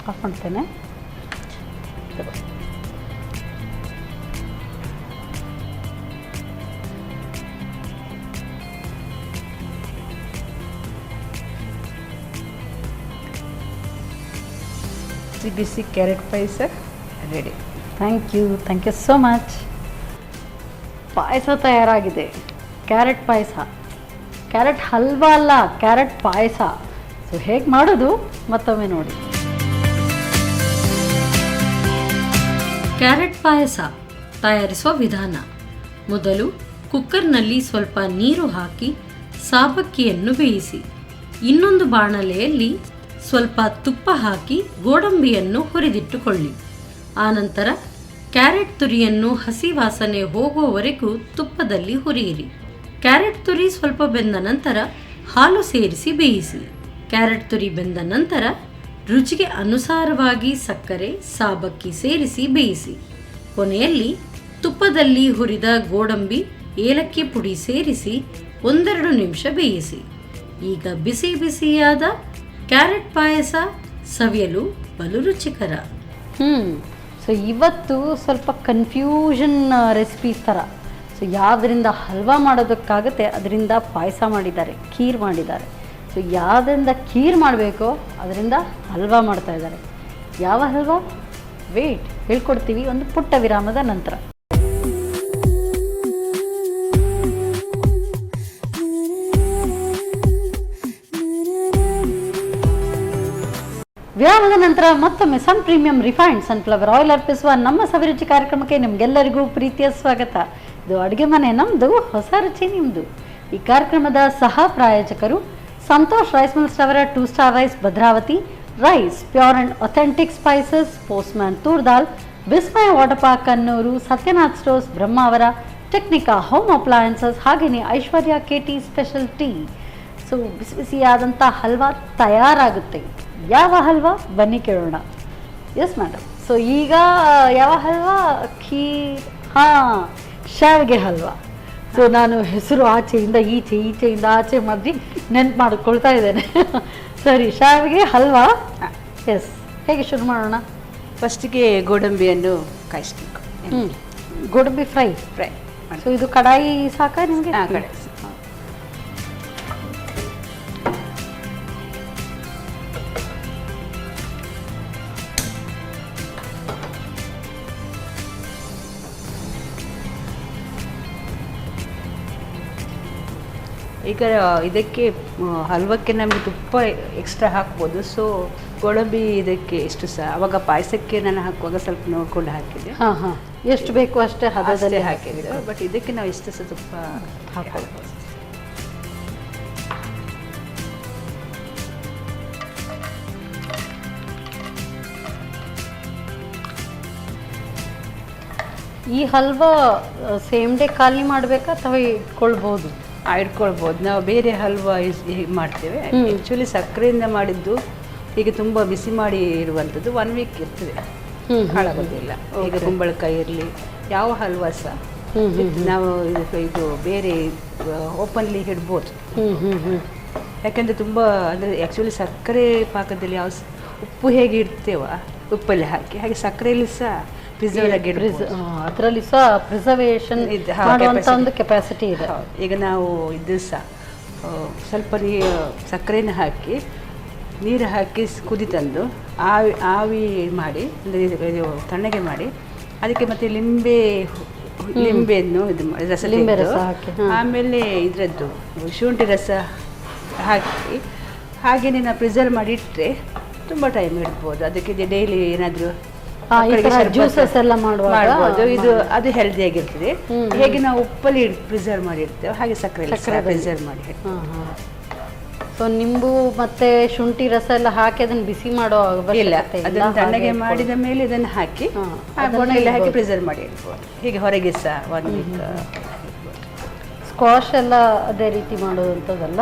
ಆಫ್ ಮಾಡ್ತೇನೆ. ಬಿಸಿ ಕ್ಯಾರೆಟ್ ಪಾಯಸ ready. Thank you so much. ಪಾಯಸ ತಯಾರಾಗಿದೆ. ಕ್ಯಾರೆಟ್ ಪಾಯಸ, ಕ್ಯಾರೆಟ್ ಹಲ್ವಾ ಅಲ್ಲ, ಕ್ಯಾರೆಟ್ ಪಾಯಸ. ಸೊ ಹೇಗೆ ಮಾಡೋದು ಮತ್ತೊಮ್ಮೆ ನೋಡಿ. ಕ್ಯಾರೆಟ್ ಪಾಯಸ ತಯಾರಿಸುವ ವಿಧಾನ: ಮೊದಲು ಕುಕ್ಕರ್ನಲ್ಲಿ ಸ್ವಲ್ಪ ನೀರು ಹಾಕಿ ಸಾಬಕ್ಕಿಯನ್ನು ಬೇಯಿಸಿ, ಇನ್ನೊಂದು ಬಾಣಲೆಯಲ್ಲಿ ಸ್ವಲ್ಪ ತುಪ್ಪ ಹಾಕಿ ಗೋಡಂಬಿಯನ್ನು ಹುರಿದಿಟ್ಟುಕೊಳ್ಳಿ. ಆನಂತರ ಕ್ಯಾರೆಟ್ ತುರಿಯನ್ನು ಹಸಿ ವಾಸನೆ ಹೋಗುವವರೆಗೂ ತುಪ್ಪದಲ್ಲಿ ಹುರಿಯಿರಿ. ಕ್ಯಾರೆಟ್ ತುರಿ ಸ್ವಲ್ಪ ಬೆಂದ ನಂತರ ಹಾಲು ಸೇರಿಸಿ ಬೇಯಿಸಿ. ಕ್ಯಾರೆಟ್ ತುರಿ ಬೆಂದ ನಂತರ ರುಚಿಗೆ ಅನುಸಾರವಾಗಿ ಸಕ್ಕರೆ, ಸಾಬಕ್ಕಿ ಸೇರಿಸಿ ಬೇಯಿಸಿ. ಕೊನೆಯಲ್ಲಿ ತುಪ್ಪದಲ್ಲಿ ಹುರಿದ ಗೋಡಂಬಿ, ಏಲಕ್ಕಿ ಪುಡಿ ಸೇರಿಸಿ 1-2 ನಿಮಿಷ ಬೇಯಿಸಿ. ಈಗ ಬಿಸಿ ಬಿಸಿಯಾದ ಕ್ಯಾರೆಟ್ ಪಾಯಸ ಸವಿಯಲು ಬಲು ರುಚಿಕರ. ಸೊ ಇವತ್ತು ಸ್ವಲ್ಪ ಕನ್ಫ್ಯೂಷನ್ ರೆಸಿಪೀಸ್ ಥರ. ಸೊ ಯಾವುದರಿಂದ ಹಲ್ವಾ ಮಾಡೋದಕ್ಕಾಗುತ್ತೆ ಅದರಿಂದ ಪಾಯಸ ಮಾಡಿದ್ದಾರೆ, ಖೀರ್ ಮಾಡಿದ್ದಾರೆ. ಸೊ ಯಾವುದರಿಂದ ಖೀರ್ ಮಾಡಬೇಕೋ ಅದರಿಂದ ಹಲ್ವಾ ಮಾಡ್ತಾ ಇದ್ದಾರೆ. ಯಾವ ಹಲ್ವಾ? ವೇಟ್, ಹೇಳ್ಕೊಡ್ತೀವಿ ಒಂದು ಪುಟ್ಟ ವಿರಾಮದ ನಂತರ. ವಿರಾಮದ ನಂತರ ಮತ್ತೊಮ್ಮೆ ಸನ್ ಪ್ರೀಮಿಯಂ ರಿಫೈನ್ಡ್ ಸನ್ಫ್ಲವರ್ ಆಯಿಲ್ ಅರ್ಪಿಸುವ ನಮ್ಮ ಸವಿರುಚಿ ಕಾರ್ಯಕ್ರಮಕ್ಕೆ ನಿಮಗೆಲ್ಲರಿಗೂ ಪ್ರೀತಿಯ ಸ್ವಾಗತ. ಇದು ಅಡುಗೆ ಮನೆ ನಮ್ಮದು, ಹೊಸ ರುಚಿ ನಿಮ್ಮದು. ಈ ಕಾರ್ಯಕ್ರಮದ ಸಹ ಪ್ರಾಯೋಜಕರು ಸಂತೋಷ್ ರೈಸ್ ಮಿಲ್ಸ್ ಅವರ 2 star rice Bhadravati, rice pure and authentic spices, postman toor dal, Vismaya water park Kannur, Satyanath stores Brahmavar, Technica home appliances, ಹಾಗೆಯೇ Aishwarya KT special tea. So ಬಿಸಿ ಬಿಸಿಯಾದಂಥ ಹಲ್ವಾ ತಯಾರಾಗುತ್ತೆ. ಯಾವ ಹಲ್ವಾ ಬನ್ನಿ ಕೇಳೋಣ. S madam. ಸೊ ಈಗ ಯಾವ ಹಲ್ವಾ? ಹಾಂ, ಶಾವಿಗೆ ಹಲ್ವಾ. ಸೊ ನಾನು ಹೆಸರು ಆಚೆಯಿಂದ ಈಚೆ, ಈಚೆಯಿಂದ ಆಚೆ ಮಾಡಿ ನೆನ್ಪು ಮಾಡಿಕೊಳ್ತಾ ಇದ್ದೇನೆ. ಸರಿ, ಶಾವಿಗೆ ಹಲ್ವಾ. ಎಸ್, ಹೇಗೆ ಶುರು ಮಾಡೋಣ? ಫಸ್ಟಿಗೆ ಗೋಡಂಬಿಯನ್ನು ಕಾಯಿಸ್ಬೇಕು. ಗೋಡಂಬಿ ಫ್ರೈ. ಸೊ ಇದು ಕಡಾಯಿ ಸಾಕ ನಿಮಗೆ? ಕಡೆ ಈಗ ಇದಕ್ಕೆ ಹಲ್ವಕ್ಕೆ ನಮಗೆ ತುಪ್ಪ ಎಕ್ಸ್ಟ್ರಾ ಹಾಕ್ಬೋದು. ಸೊ ಗೋಡಂಬಿ ಇದಕ್ಕೆ ಎಷ್ಟು ಸಹ ಅವಾಗ ಪಾಯಸಕ್ಕೆ ನಾನು ಹಾಕುವಾಗ ಸ್ವಲ್ಪ ನೋಡ್ಕೊಂಡು ಹಾಕಿದ್ದೆ. ಹಾಂ ಹಾಂ, ಎಷ್ಟು ಬೇಕು ಅಷ್ಟೇ ಹದದಲ್ಲಿ ಹಾಕಿದ್ದೆ. ಬಟ್ ಇದಕ್ಕೆ ನಾವು ಎಷ್ಟು ಸಹ ತುಪ್ಪ ಹಾಕ್ಬೋದು. ಈ ಹಲ್ವಾ ಸೇಮ್ ಡೇ ಖಾಲಿ ಮಾಡಬೇಕಾ ಅಥವಾ ಇಟ್ಕೊಳ್ಬೋದು? ಇಟ್ಕೊಳ್ಬೋದು. ನಾವು ಬೇರೆ ಹಲ್ವಾ ಹೀಗೆ ಮಾಡ್ತೇವೆ. ಆ್ಯಕ್ಚುಲಿ ಸಕ್ಕರೆಯಿಂದ ಮಾಡಿದ್ದು ಈಗ ತುಂಬ ಬಿಸಿ ಮಾಡಿ ಇರುವಂಥದ್ದು 1 ವೀಕ್ ಇರ್ತದೆ, ಹಾಳಾಗೋದಿಲ್ಲ. ಈಗ ಕುಂಬಳಕಾಯಿ ಇರಲಿ, ಯಾವ ಹಲ್ವಾ ಸಹ ನಾವು ಇದು ಬೇರೆ ಓಪನ್ಲಿ ಇಡ್ಬೋದು. ಯಾಕೆಂದರೆ ತುಂಬ ಅಂದರೆ ಆ್ಯಕ್ಚುಲಿ ಸಕ್ಕರೆ ಪಾಕದಲ್ಲಿ ಯಾವ ಉಪ್ಪು ಹೇಗೆ ಇಡ್ತೇವ ಉಪ್ಪಲ್ಲಿ ಹಾಕಿ, ಹಾಗೆ ಸಕ್ಕರೆಯಲ್ಲಿ ಸಹ ಅದರಲ್ಲಿ ಸಹ ಪ್ರಿಸರ್ವೇಷನ್ ಮಾಡುವಂಥ ಒಂದು ಕೆಪಾಸಿಟಿ ಇದೆ. ಈಗ ನಾವು ಇದು ಸಹ ಸ್ವಲ್ಪ ಸಕ್ಕರೆಯನ್ನು ಹಾಕಿ ನೀರು ಹಾಕಿ ಕುದಿ ತಂದು ಆವಿ ಮಾಡಿ ಅಂದರೆ ತಣ್ಣಗೆ ಮಾಡಿ ಅದಕ್ಕೆ ಮತ್ತೆ ಲಿಂಬೆಯನ್ನು ಇದು ರಸ ತೆಗೆದು ಆಮೇಲೆ ಇದರದ್ದು ಶುಂಠಿ ರಸ ಹಾಕಿ ಹಾಗೆಯೇ ನಾವು ಪ್ರಿಸರ್ವ್ ಮಾಡಿ ಇಟ್ಟರೆ ತುಂಬ ಟೈಮ್ ಇಡ್ಬೋದು. ಅದಕ್ಕೆ ಡೈಲಿ ಏನಾದರೂ ಜ್ಯೂಸಸ್ ಎಲ್ಲ ಮಾಡ್ಬೋದು. ಇದು ಅದು ಹೆಲ್ದಿ ಆಗಿರ್ತದೆ. ಹೇಗೆ ನಾವು ಉಪ್ಪಲ್ಲಿ ಪ್ರಿಸರ್ವ್ ಮಾಡಿ ಇಡ್ತೇವೆ ಹಾಗೆ ಸಕ್ಕರೆ ಪ್ರಿಸರ್ವ್ ಮಾಡಿ. ಸೊ ನಿಂಬು ಮತ್ತೆ ಶುಂಠಿ ರಸ ಎಲ್ಲ ಹಾಕಿ ಅದನ್ನು ಬಿಸಿ ಮಾಡೋ ಇಲ್ಲ, ಅದನ್ನು ತಣ್ಣಗೆ ಮಾಡಿದ ಮೇಲೆ ಇದನ್ನು ಹಾಕಿ ಬೋಣಲ್ಲಿ ಹಾಕಿ ಪ್ರಿಸರ್ವ್ ಮಾಡಿ ಇಡ್ಬೋದು. ಹೀಗೆ ಹೊರಗೆ ಸಹ 1 ವೀಕ್. ಸ್ಕ್ವಾಶ್ ಎಲ್ಲ ಅದೇ ರೀತಿ ಮಾಡೋದಂಥದ್ದಲ್ಲ.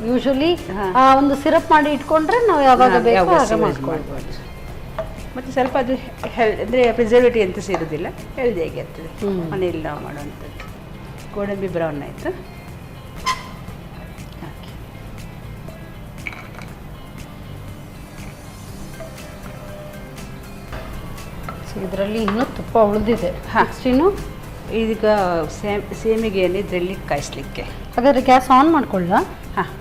ಯೂಶಲಿ ಒಂದು ಸಿರಪ್ ಮಾಡಿ ಇಟ್ಕೊಂಡ್ರೆ ನಾವು ಯಾವಾಗ ಬೇಕು ಆಗ ಮಾಡ್ಕೊಳ್ಬೋದು. ಮತ್ತು ಸ್ವಲ್ಪ ಅದು ಅಂದರೆ ಪ್ರಿಸರ್ವೇಟಿವ್ ಅಂತ ಸೇರೋದಿಲ್ಲ, ಹೆಲ್ದಿಯಾಗಿ ಇರ್ತದೆ. ಮನೆಯಲ್ಲಿ ನಾವು ಮಾಡುವಂಥದ್ದು. ಗೋಡಂಬಿ ಬ್ರೌನ್ ಆಯಿತು. ಸೊ ಇದರಲ್ಲಿ ಇನ್ನೂ ತುಪ್ಪ ಉಳಿದಿದೆ. ಇನ್ನು ಈಗ ಸೇಮಿಗೆಯನ್ನು ಇದರಲ್ಲಿ ಕಾಯಿಸ್ಲಿಕ್ಕೆ. ಹಾಗಾದರೆ ಗ್ಯಾಸ್ ಆನ್ ಮಾಡ್ಕೊಳ್ಳ? ಹಾಂ.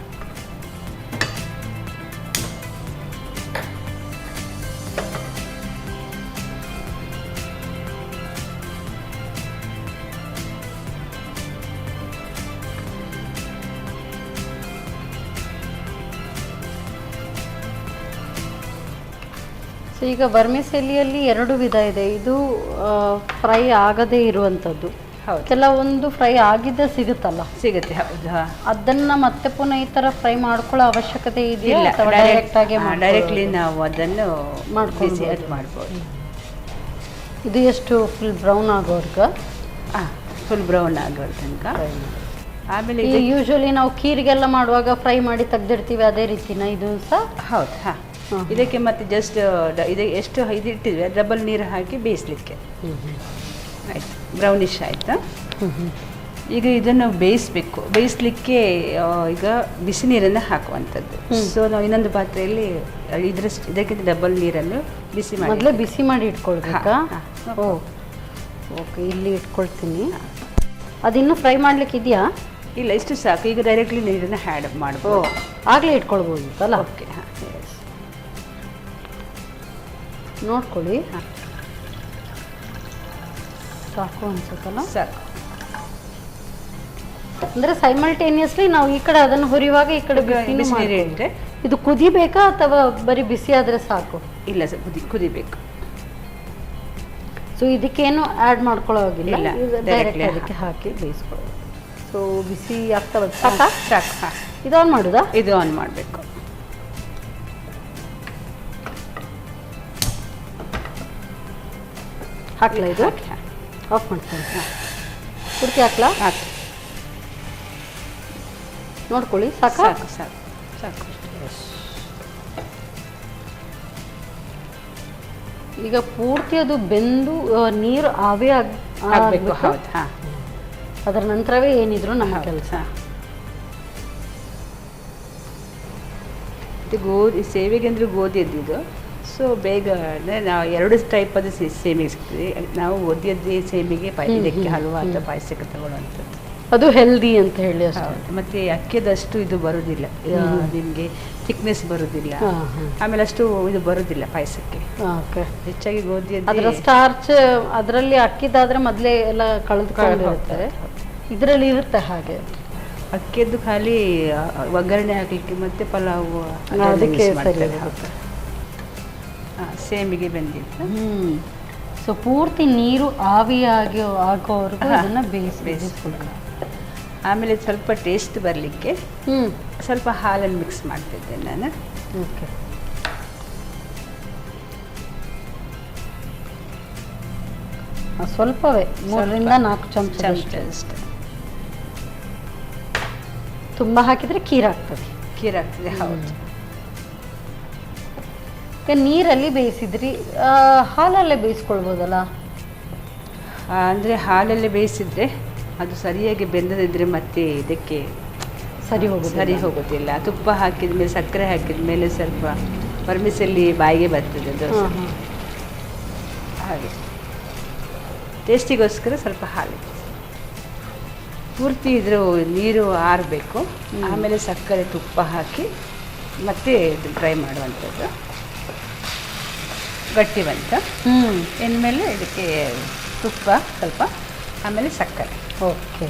ಈಗ ವರ್ಮಿಸೆಲಿಯಲ್ಲಿ 2 ವಿಧ ಇದೆ. ಇದು ಫ್ರೈ ಆಗದೇ ಇರುವಂಥದ್ದು, ಕೆಲವೊಂದು ಫ್ರೈ ಆಗಿದ್ದ ಸಿಗುತ್ತಲ್ಲ? ಸಿಗುತ್ತೆ, ಹೌದು. ಅದನ್ನ ಮತ್ತೆ ಪುನಃ ಈ ತರ ಫ್ರೈ ಮಾಡ್ಕೊಳ್ಳೋ ಅವಶ್ಯಕತೆ ಇದೆಯಲ್ಲ? ಡೈರೆಕ್ಟ್ಲಿ ನಾವು ಅದನ್ನು ಮಾಡ್ಬೋದು. ಇದು ಎಷ್ಟು ಫುಲ್ ಬ್ರೌನ್ ಆಗೋರ್ಗ? ಫುಲ್ ಬ್ರೌನ್ ಆಗೋ ತನಕ. ಆಮೇಲೆ ಯೂಶಲಿ ನಾವು ಖೀರಿಗೆಲ್ಲ ಮಾಡುವಾಗ ಫ್ರೈ ಮಾಡಿ ತೆಗೆದಿಡ್ತೀವಿ, ಅದೇ ರೀತಿನ ಇದು ಸಹ? ಹೌದು. ಹಾಂ, ಇದಕ್ಕೆ ಮತ್ತೆ ಜಸ್ಟ್ ಇದು ಎಷ್ಟು ಇದು ಇಟ್ಟಿದ್ವಿ ಡಬಲ್ ನೀರು ಹಾಕಿ ಬೇಯಿಸ್ಲಿಕ್ಕೆ. ಆಯ್ತು, ಬ್ರೌನಿಶ್ ಆಯಿತಾ? ಈಗ ಇದನ್ನು ಬೇಯಿಸಬೇಕು. ಬೇಯಿಸಲಿಕ್ಕೆ ಈಗ ಬಿಸಿ ನೀರನ್ನು ಹಾಕುವಂಥದ್ದು. ಸೊ ನಾವು ಇನ್ನೊಂದು ಪಾತ್ರೆಯಲ್ಲಿ ಇದಕ್ಕಿಂತ ಡಬಲ್ ನೀರನ್ನು ಬಿಸಿ ಮಾಡಿ ಮೊದಲೇ ಬಿಸಿ ಮಾಡಿ ಇಟ್ಕೊಳ್ಬೇಕಾ? ಹಾ. ಓ ಓಕೆ, ಇಲ್ಲಿ ಇಟ್ಕೊಳ್ತೀನಿ. ಅದಿನ್ನೂ ಫ್ರೈ ಮಾಡ್ಲಿಕ್ಕೆ ಇದೆಯಾ? ಇಲ್ಲ, ಇಷ್ಟು ಸಾಕು. ಈಗ ಡೈರೆಕ್ಟ್ಲಿ ನೀರನ್ನು ಆ್ಯಡ್ ಓ, ಮಾಡ್ಬೋದು. ಆಗಲೇ ಇಟ್ಕೊಳ್ಬೋದಿತ್ತಲ್ಲ? ಓಕೆ, ಹಾಂ, ನೋಡ್ಕೊಳ್ಳಿ. ಹಾಂ, ಸಾಕು ಅನ್ಸುತ್ತಲ್ಲ? ಸಾಕು. ಅಂದ್ರೆ ಸೈಮಲ್ಟೇನಿಯಸ್ಲಿ ನಾವು ಈ ಕಡೆ ಅದನ್ನು ಹುರಿಯುವಾಗ ಈ ಕಡೆ ಬಿಸಿನೂ ಬಿಸಿ ನೀರು ಮಾಡ್ಕೊಳ್ಳಿ. ಇಟ್ಟರೆ ಇದು ಕುದಿಬೇಕಾ ಅಥವಾ ಬರೀ ಬಿಸಿ ಆದ್ರೆ ಸಾಕು? ಇಲ್ಲ ಸರ್, ಕುದಿಬೇಕು. ಸೊ ಇದಕ್ಕೇನು ಆ್ಯಡ್ ಮಾಡ್ಕೊಳ್ಳೋಗಿಲ್ಲ, ಇಲ್ಲ, ಡೈರೆಕ್ಟ್ directly ಅದಕ್ಕೆ ಹಾಕಿ ಬೇಯಿಸ್ಕೊಳ್ಳೋದು. ಸೊ ಬಿಸಿ ಆಗ್ತಾ ಬಂದು ಸಾಕಾ? ಸಾಕು. ಹಾಂ, ಇದು ಆನ್ ಮಾಡುದಾ? ಇದು ಆನ್ ಮಾಡಬೇಕು. ಹಾಕ್ಲಾ ಇದು? ಹಾಕಿ, ಹಾಂ, ಆಫ್ ಮಾಡ್ತೀನಿ. ಪೂರ್ತಿ ಹಾಕ್ಲಾ? ಹಾಕಿ. ನೋಡ್ಕೊಳ್ಳಿ, ಸಾಕಾ? ಸಾಕು ಸಾಕು ಸಾಕು. ಈಗ ಪೂರ್ತಿ ಅದು ಬೆಂದು ನೀರು ಆವಿ ಆಗಬೇಕು. ಆಗಬೇಕು. ಹೌದು, ಹಾಂ, ಅದರ ನಂತರವೇ ಏನಿದ್ರು ನಮ್ಮ ಕೆಲಸ. ಇದು ಗೋಧಿ ಸೇವಿಗೆ ಅಂದರೆ ಗೋಧಿಯದ್ದು ಇದು. ಸೊ ಬೇಗ ಅಂದರೆ ನಾವು 2 ಟೈಪದ ಸೇಮಿಗೆ ಸಿಗ್ತದೆ. ನಾವು ಗೋಧಿಯದ್ದೇ ಸೇಮಿಗೆ ಇದಕ್ಕೆ ಹಲ್ವಾ ಅಥವಾ ಪಾಯಸಕ್ಕೆ ತಗೊಳ್ಳುವಂಥದ್ದು. ಅದು ಹೆಲ್ದಿ ಅಂತ ಹೇಳಿ ಅಷ್ಟೇ. ಹೌದು. ಮತ್ತು ಅಕ್ಕಿಯದಷ್ಟು ಇದು ಬರೋದಿಲ್ಲ, ನಿಮಗೆ ಥಿಕ್ನೆಸ್ ಬರೋದಿಲ್ಲ, ಹಾಂ, ಹಾಂ. ಆಮೇಲೆ ಅಷ್ಟು ಇದು ಬರೋದಿಲ್ಲ ಪಾಯಸಕ್ಕೆ. ಓಕೆ. ಹೆಚ್ಚಾಗಿ ಅದರ ಗೋಧಿಯದ್ದು ಸ್ಟಾರ್ಚ್ ಅದರಲ್ಲಿ ಅಕ್ಕಿದಾದ್ರೆ ಮೊದಲೇ ಎಲ್ಲ ಕಳೆದುಕೊಂಡಿರುತ್ತೆ. ಇದರಲ್ಲಿ ಇರುತ್ತೆ ಹಾಗೆ. ಅಕ್ಕಿಯದ್ದು ಖಾಲಿ ಒಗ್ಗರಣೆ ಹಾಕಲಿಕ್ಕೆ ಮತ್ತು ಪಲಾವು ಅದಕ್ಕೆ mix ಮಾಡ್ತಾರೆ. ಸರಿ ಹೌದು. ಸೇಮಿಗೆ ಬಂದಿತ್ತು. ಸೊ ಪೂರ್ತಿ ನೀರು ಆವಿಯಾಗಿ ಆಗೋವರೆಗೂ ಅದನ್ನ ಬೇಯಿಸ್ಬೇಕು. ಆಮೇಲೆ ಸ್ವಲ್ಪ ಟೇಸ್ಟ್ ಬರಲಿಕ್ಕೆ ಸ್ವಲ್ಪ ಹಾಲನ್ನು ಮಿಕ್ಸ್ ಮಾಡ್ತಿದ್ದೆ ನಾನು. ಓಕೆ. ಸ್ವಲ್ಪವೇ 3-4 ಚಮಚ ಅಷ್ಟೇ. ತುಂಬ ಹಾಕಿದ್ರೆ ಖೀರಾಗ್ತದೆ. ಖೀರಾಗ್ತದೆ. ಹೌದು. ಈಗ ನೀರಲ್ಲಿ ಬೇಯಿಸಿದ್ರಿ, ಹಾಲಲ್ಲೇ ಬೇಯಿಸ್ಕೊಳ್ಬೋದಲ್ಲ? ಅಂದರೆ ಹಾಲಲ್ಲೇ ಬೇಯಿಸಿದ್ರೆ ಅದು ಸರಿಯಾಗಿ ಬೆಂದದಿದ್ರೆ ಮತ್ತೆ ಇದಕ್ಕೆ ಸರಿ ಹೋಗೋದಿಲ್ಲ. ತುಪ್ಪ ಹಾಕಿದ ಮೇಲೆ, ಸಕ್ಕರೆ ಹಾಕಿದ ಮೇಲೆ ಸ್ವಲ್ಪ ಪರ್ಮಿಸಲ್ಲಿ ಬಾಯಿಗೆ ಬರ್ತದೆ ದೋಸೆ. ಹಾಗೆ ಟೇಸ್ಟಿಗೋಸ್ಕರ ಸ್ವಲ್ಪ ಹಾಲು ಪೂರ್ತಿ ಇದ್ರ ನೀರು ಆರಬೇಕು. ಆಮೇಲೆ ಸಕ್ಕರೆ ತುಪ್ಪ ಹಾಕಿ ಮತ್ತೆ ಇದು ಡ್ರೈ ಮಾಡುವಂಥದ್ದು ಗಟ್ಟಿ ಬಂತ. ಇನ್ಮೇಲೆ ಇದಕ್ಕೆ ತುಪ್ಪ ಸ್ವಲ್ಪ, ಆಮೇಲೆ ಸಕ್ಕರೆ. ಓಕೆ.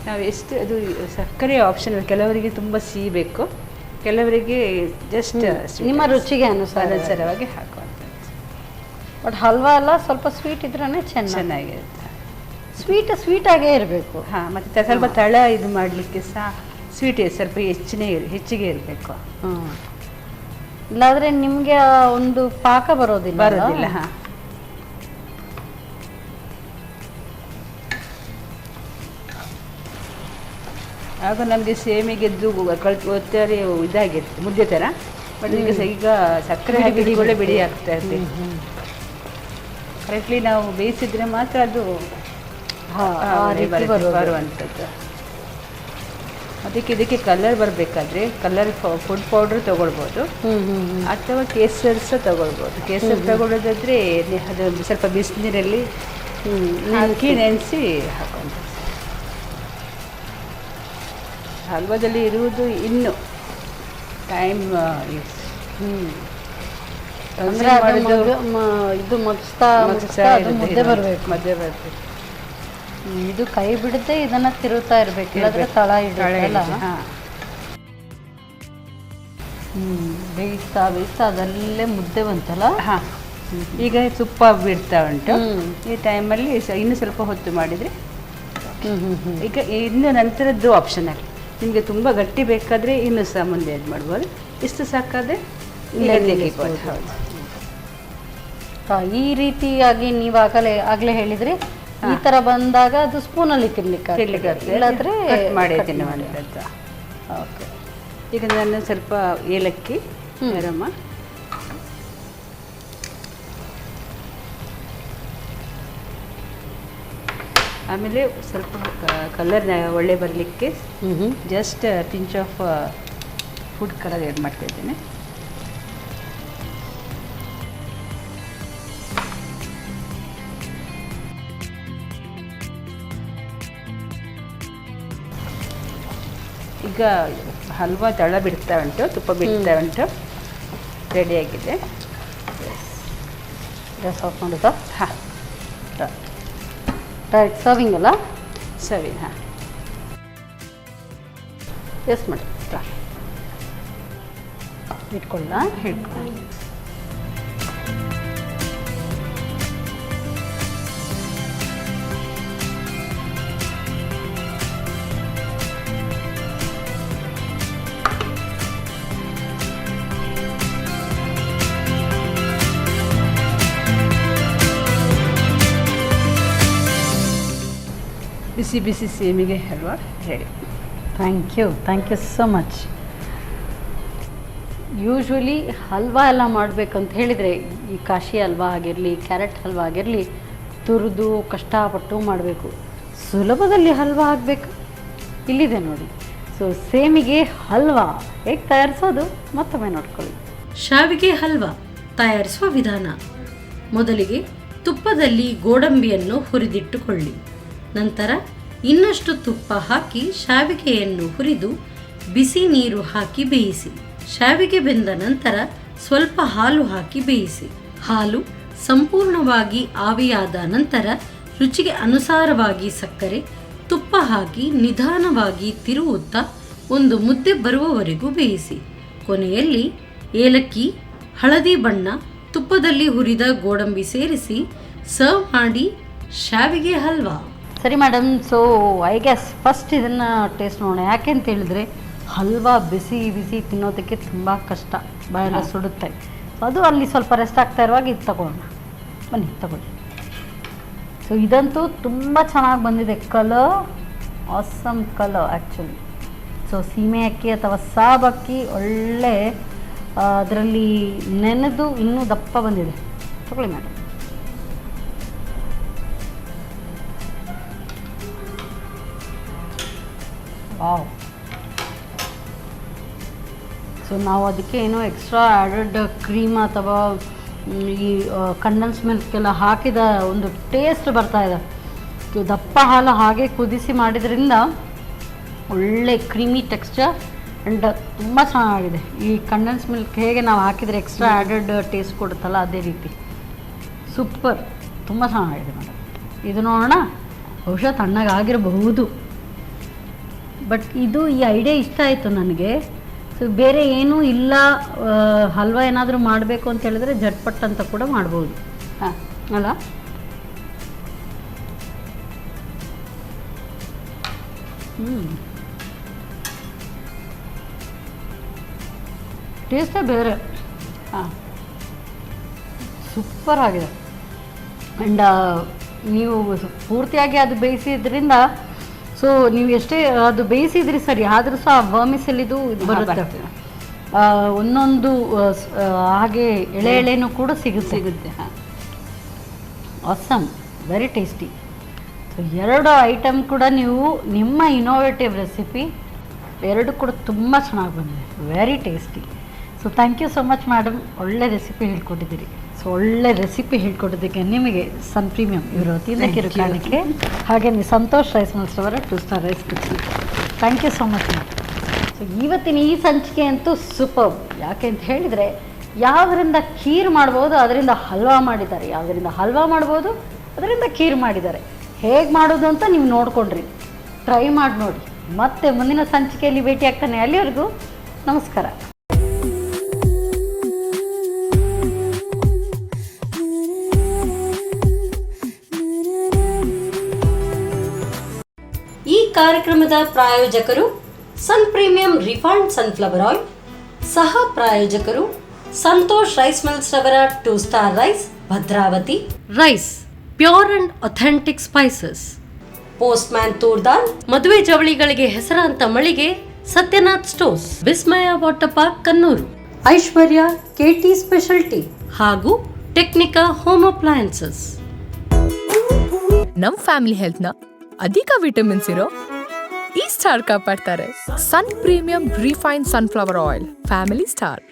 ನಾವು ಎಷ್ಟು ಅದು ಸಕ್ಕರೆ ಆಪ್ಷನ್. ಕೆಲವರಿಗೆ ತುಂಬ ಸಿಹಿ ಬೇಕು, ಕೆಲವರಿಗೆ ಜಸ್ಟ್ ನಿಮ್ಮ ರುಚಿಗೆ ಅನುಸಾರವಾಗಿ ಹಾಕುವಂಥದ್ದು. ಬಟ್ ಹಲ್ವಾ ಎಲ್ಲ ಸ್ವಲ್ಪ ಸ್ವೀಟ್ ಇದ್ರೇ ಚೆನ್ನಾಗಿರುತ್ತೆ. ಸ್ವೀಟ್ ಆಗೇ ಇರಬೇಕು. ಹಾಂ, ಮತ್ತು ಸ್ವಲ್ಪ ತಳ ಇದು ಮಾಡಲಿಕ್ಕೆ ಸಹ ಸ್ವೀಟ್ ಸ್ವಲ್ಪ ಹೆಚ್ಚಿಗೆ ಇರಬೇಕು. ಇಲ್ಲಾಂದ್ರೆ ನಿಮಗೆ ಒಂದು ಪಾಕ ಬರೋದಿಲ್ಲ. ಹಾಂ, ಆಗ ನಮಗೆ ಸೇಮಿಗೆದ್ದು ಒತ್ತಾರೆ ಇದಾಗಿರುತ್ತೆ, ಮುದ್ದೆ ಥರ. ಬಟ್ ಈಗ ಸಕ್ಕರೆ ಹಾಕಿ ಒಳ್ಳೆ ಬಿಡಿ ಆಗ್ತಾ ಇರ್ತದೆ. ಕರೆಕ್ಟ್ಲಿ ನಾವು ಬೇಯಿಸಿದ್ರೆ ಮಾತ್ರ ಅದು ಬರುವಂಥದ್ದು. ಅದಕ್ಕೆ ಇದಕ್ಕೆ ಕಲರ್ ಬರಬೇಕಾದ್ರೆ ಕಲರ್ ಫುಡ್ ಪೌಡ್ರ್ ತೊಗೊಳ್ಬೋದು, ಅಥವಾ ಕೇಸರ್ ಸಹ ತೊಗೊಳ್ಬೋದು. ಕೇಸರ್ ತೊಗೊಳ್ಳೋದಾದರೆ ಅದು ಸ್ವಲ್ಪ ಬಿಸಿನೀರಲ್ಲಿ ಹಾಕಿ ನೆನೆಸಿ ಹಾಕುವಂಥದ್ದು. ಹಲ್ವಾದಲ್ಲಿ ಇರುವುದು ಇನ್ನು ಟೈಮ್. ಅಂದ್ರೆ ಇದು ಮುದ್ದೆ ಬರಬೇಕು. ಮಧ್ಯೆ ಬರಬೇಕು. ಇದು ಕೈ ಬಿಡದೆ ಇದನ್ನ ತಿರುತ್ತಾ ಇರ್ಬೇಕು, ಇಲ್ಲಾಂದ್ರೆ ತಳ ಇಡಲ್ಲ. ಬೇಯಿಸ್ತಾ ಅದಲ್ಲೇ ಮುದ್ದೆ ಬಂತಲ್ಲ. ಹಾಂ, ಈಗ ತುಪ್ಪ ಬಿಡ್ತಾ ಉಂಟು. ಈ ಟೈಮಲ್ಲಿ ಇನ್ನೂ ಸ್ವಲ್ಪ ಹೊತ್ತು ಮಾಡಿದರೆ ಈಗ ಇನ್ನು ನಂತರದ್ದು ಆಪ್ಷನಲ್. ನಿಮಗೆ ತುಂಬ ಗಟ್ಟಿ ಬೇಕಾದರೆ ಇನ್ನೂ ಸಹ ಮುಂದೆ ಇದು ಮಾಡ್ಬೋದು. ಇಷ್ಟು ಸಾಕಾದರೆ ತೆಗಿಬೋದು. ಹೌದು. ಈ ರೀತಿಯಾಗಿ ನೀವು ಆಗಲೇ ಹೇಳಿದ್ರಿ, ಈ ತರ ಬಂದಾಗ ಅದು ಸ್ಪೂನಲ್ಲಿ ತಿನ್ಲಿಕ್ಕೆ ಇಲ್ಲಾಂದ್ರೆ ಮಾಡಿ ತಿನ್ನುವಂಥದ್ದು. ಓಕೆ. ಈಗ ನಾನು ಸ್ವಲ್ಪ ಏಲಕ್ಕಿ ಗರಮ, ಆಮೇಲೆ ಸ್ವಲ್ಪ ಕಲರ್ ಒಳ್ಳೆ ಬರಲಿಕ್ಕೆ just pinch off food colour add ಮಾಡ್ತಾ ಇದ್ದೇನೆ. ಈಗ ಹಲ್ವಾ ತಳ ಬಿಡ್ತಾ ಉಂಟು, ತುಪ್ಪ ಬಿಡ್ತಾ ಉಂಟು, ರೆಡಿಯಾಗಿದೆ. ಗ್ಯಾಸ್ ಆಫ್ ಮಾಡೋದಾ? ಹಾಂ, ಡೈರೆಕ್ಟ್ ಸರ್ವಿಂಗ್ ಅಲ್ಲ? ಸರಿ. ಹಾಂ, ಎಸ್ ಮಾಡಿ ಇಟ್ಕೊಳ್ಳ ಹಿಡ್ಕೊಂಡು ಬಿಸಿ ಬಿಸಿ ಸೇಮಿಗೆ halwa ready. Thank you so much. Usually halwa ಎಲ್ಲ ಮಾಡಬೇಕಂತ ಹೇಳಿದರೆ ಈ ಕಾಶಿ ಹಲ್ವಾ ಆಗಿರಲಿ, ಕ್ಯಾರೆಟ್ ಹಲ್ವಾ ಆಗಿರಲಿ, ತುರಿದು ಕಷ್ಟಪಟ್ಟು ಮಾಡಬೇಕು. ಸುಲಭದಲ್ಲಿ ಹಲ್ವಾ ಆಗಬೇಕು, ಇಲ್ಲಿದೆ ನೋಡಿ. ಸೊ ಸೇಮಿಗೆ ಹಲ್ವಾ ಹೇಗೆ ತಯಾರಿಸೋದು ಮತ್ತೊಮ್ಮೆ ನೋಡ್ಕೊಳ್ಳಿ. ಶಾವಿಗೆ ಹಲ್ವಾ ತಯಾರಿಸುವ ವಿಧಾನ: ಮೊದಲಿಗೆ ತುಪ್ಪದಲ್ಲಿ ಗೋಡಂಬಿಯನ್ನು ಹುರಿದಿಟ್ಟುಕೊಳ್ಳಿ. ನಂತರ ಇನ್ನಷ್ಟು ತುಪ್ಪ ಹಾಕಿ ಶಾವಿಗೆಯನ್ನು ಹುರಿದು ಬಿಸಿ ನೀರು ಹಾಕಿ ಬೇಯಿಸಿ. ಶಾವಿಗೆ ಬೆಂದ ನಂತರ ಸ್ವಲ್ಪ ಹಾಲು ಹಾಕಿ ಬೇಯಿಸಿ. ಹಾಲು ಸಂಪೂರ್ಣವಾಗಿ ಆವಿಯಾದ ನಂತರ ರುಚಿಗೆ ಅನುಸಾರವಾಗಿ ಸಕ್ಕರೆ, ತುಪ್ಪ ಹಾಕಿ ನಿಧಾನವಾಗಿ ತಿರುವುತ್ತಾ ಒಂದು ಮುದ್ದೆ ಬರುವವರೆಗೂ ಬೇಯಿಸಿ. ಕೊನೆಯಲ್ಲಿ ಏಲಕ್ಕಿ, ಹಳದಿ ಬಣ್ಣ, ತುಪ್ಪದಲ್ಲಿ ಹುರಿದ ಗೋಡಂಬಿ ಸೇರಿಸಿ ಸರ್ವ್ ಮಾಡಿ ಶಾವಿಗೆ ಹಲ್ವಾ. ಸರಿ madam, so I guess first ಇದನ್ನು ಟೇಸ್ಟ್ ನೋಡೋಣ. ಯಾಕೆ ಅಂತ ಹೇಳಿದರೆ ಹಲ್ವಾ ಬಿಸಿ ಬಿಸಿ ತಿನ್ನೋದಕ್ಕೆ ತುಂಬ ಕಷ್ಟ, ಬಾಯೆಲ್ಲ ಸುಡುತ್ತೆ. ಅದು ಅಲ್ಲಿ ಸ್ವಲ್ಪ ರೆಸ್ಟ್ ಆಗ್ತಾ ಇರುವಾಗ ಇದು ತಗೊಳ್ಳೋಣ. ಬನ್ನಿ ತಗೊಳ್ಳಿ. ಸೊ ಇದಂತೂ ತುಂಬ ಚೆನ್ನಾಗಿ ಬಂದಿದೆ, colour awesome colour actually. So ಸೀಮೆ ಅಕ್ಕಿ ಅಥವಾ ಸಾಬಕ್ಕಿ ಒಳ್ಳೆ ಅದರಲ್ಲಿ ನೆನೆದು ಇನ್ನೂ ದಪ್ಪ ಬಂದಿದೆ. ತಗೊಳ್ಳಿ ಮೇಡಮ್. ವಾವ್. ಸೊ ನಾವು ಅದಕ್ಕೆ ಏನೋ ಎಕ್ಸ್ಟ್ರಾ ಆ್ಯಡೆಡ್ ಕ್ರೀಮ್ ಅಥವಾ ಈ ಕಂಡೆನ್ಸ್ ಮಿಲ್ಕ್ ಹಾಕಿದ ಒಂದು ಟೇಸ್ಟ್ ಬರ್ತಾ ಇದೆ. ದಪ್ಪ ಹಾಲು ಹಾಗೆ ಕುದಿಸಿ ಮಾಡಿದ್ರಿಂದ ಒಳ್ಳೆ ಕ್ರೀಮಿ ಟೆಕ್ಸ್ಚರ್ ಆ್ಯಂಡ್ ತುಂಬ ಚೆನ್ನಾಗಿದೆ. ಈ ಕಂಡೆನ್ಸ್ ಮಿಲ್ಕ್ ಹೇಗೆ ನಾವು ಹಾಕಿದರೆ ಎಕ್ಸ್ಟ್ರಾ ಆ್ಯಡೆಡ್ ಟೇಸ್ಟ್ ಕೊಡುತ್ತಲ್ಲ, ಅದೇ ರೀತಿ ಸೂಪರ್, ತುಂಬ ಚೆನ್ನಾಗಿದೆ ಮೇಡಮ್. ಇದು ನೋಡೋಣ, ಬಹುಶಃ ತಣ್ಣಗಾಗಿರಬಹುದು. ಬಟ್ ಇದು ಈ ಐಡಿಯಾ ಇಷ್ಟ ಆಯಿತು ನನಗೆ. ಸೊ ಬೇರೆ ಏನೂ ಇಲ್ಲ, ಹಲ್ವಾ ಏನಾದರೂ ಮಾಡಬೇಕು ಅಂತ ಹೇಳಿದ್ರೆ ಜಟ್ಪಟ್ ಅಂತ ಕೂಡ ಮಾಡ್ಬೋದು. ಹಾಂ, ಅಲ್ಲ? ಟೇಸ್ಟೇ ಬೇರೆ. ಹಾಂ, ಸೂಪರ್ ಆಗಿದೆ. ಆ್ಯಂಡ್ ನೀವು ಪೂರ್ತಿಯಾಗಿ ಅದು ಬೇಯಿಸಿದ್ರಿಂದ, ಸೊ ನೀವು ಎಷ್ಟೇ ಅದು ಬೇಯಿಸಿದ್ರಿ ಸರಿ, ಆದರೂ ಸಹ ವರ್ಮಿಸೆಲಿದು ಇದು ಬರುತ್ತೆ. ಒಂದೊಂದು ಹಾಗೆ ಎಳೆ ಎಳೆನೂ ಕೂಡ ಸಿಗುತ್ತೆ. ಹಾಂ, awesome, very tasty. So 2 item ಕೂಡ ನೀವು ನಿಮ್ಮ ಇನೋವೇಟಿವ್ ರೆಸಿಪಿ ಎರಡು ಕೂಡ ತುಂಬ ಚೆನ್ನಾಗಿ ಬಂದಿದೆ, very tasty. So thank you so much madam, ಒಳ್ಳೆ ರೆಸಿಪಿ ಹೇಳ್ಕೊಟ್ಟಿದ್ದೀರಿ. ಸೊ ಒಳ್ಳೆ ರೆಸಿಪಿ ಹೇಳ್ಕೊಟ್ಟಿದ್ದಕ್ಕೆ ನಿಮಗೆ ಸನ್ ಪ್ರೀಮಿಯಂ ಇವರ ವತಿಯಿಂದ ಕಿರುಕಾಣಿಕೆ, ಹಾಗೆ ಸಂತೋಷ್ ರೈಸ್ ಮಿಲ್ಸ್ ಅವರ 2 star rice kitchen. Thank you so much madam. So ಇವತ್ತಿನ ಈ ಸಂಚಿಕೆ ಅಂತೂ ಸೂಪರ್. ಯಾಕೆ ಅಂತ ಹೇಳಿದರೆ, ಯಾವುದರಿಂದ ಖೀರ್ ಮಾಡ್ಬೋದು ಅದರಿಂದ ಹಲ್ವಾ ಮಾಡಿದ್ದಾರೆ, ಯಾವುದರಿಂದ ಹಲ್ವಾ ಮಾಡ್ಬೋದು ಅದರಿಂದ ಖೀರ್ ಮಾಡಿದ್ದಾರೆ. ಹೇಗೆ ಮಾಡೋದು ಅಂತ ನೀವು ನೋಡಿಕೊಂಡ್ರಿ, ಟ್ರೈ ಮಾಡಿ ನೋಡಿ. ಮತ್ತೆ ಮುಂದಿನ ಸಂಚಿಕೆಯಲ್ಲಿ ಭೇಟಿ ಆಗ್ತಾನೆ. ಅಲ್ಲಿವರೆಗೂ ನಮಸ್ಕಾರ. ಈ ಕಾರ್ಯಕ್ರಮದ ಪ್ರಾಯೋಜಕರು sun premium refined sunflower oil, ಸಹ ಪ್ರಾಯೋಜಕರು ಸಂತೋಷ್ ರೈಸ್ ಮಿಲ್ಸ್ ರವರ 2 star rice, Bhadravati. Rice pure and authentic spices. Postman toor dal, ಮದುವೆ ಜವಳಿಗಳಿಗೆ ಹೆಸರಾಂತ ಮಳಿಗೆ Satyanath stores, Vismaya water park Kannur, Aishwarya KT speciality ಹಾಗೂ ಟೆಕ್ನಿಕಾ ಹೋಮ್ ಅಪ್ಲಯನ್ಸಸ್. ನಮ್ ಫ್ಯಾಮಿಲಿ ಹೆಲ್ತ್ ನ ಅಧಿಕ ವಿಟಮಿನ್ಸ್ ಇರೋ ಈ ಸ್ಟಾರ್ ಕಾಪಾಡ್ತಾರೆ. Sun premium refine sunflower oil, family star.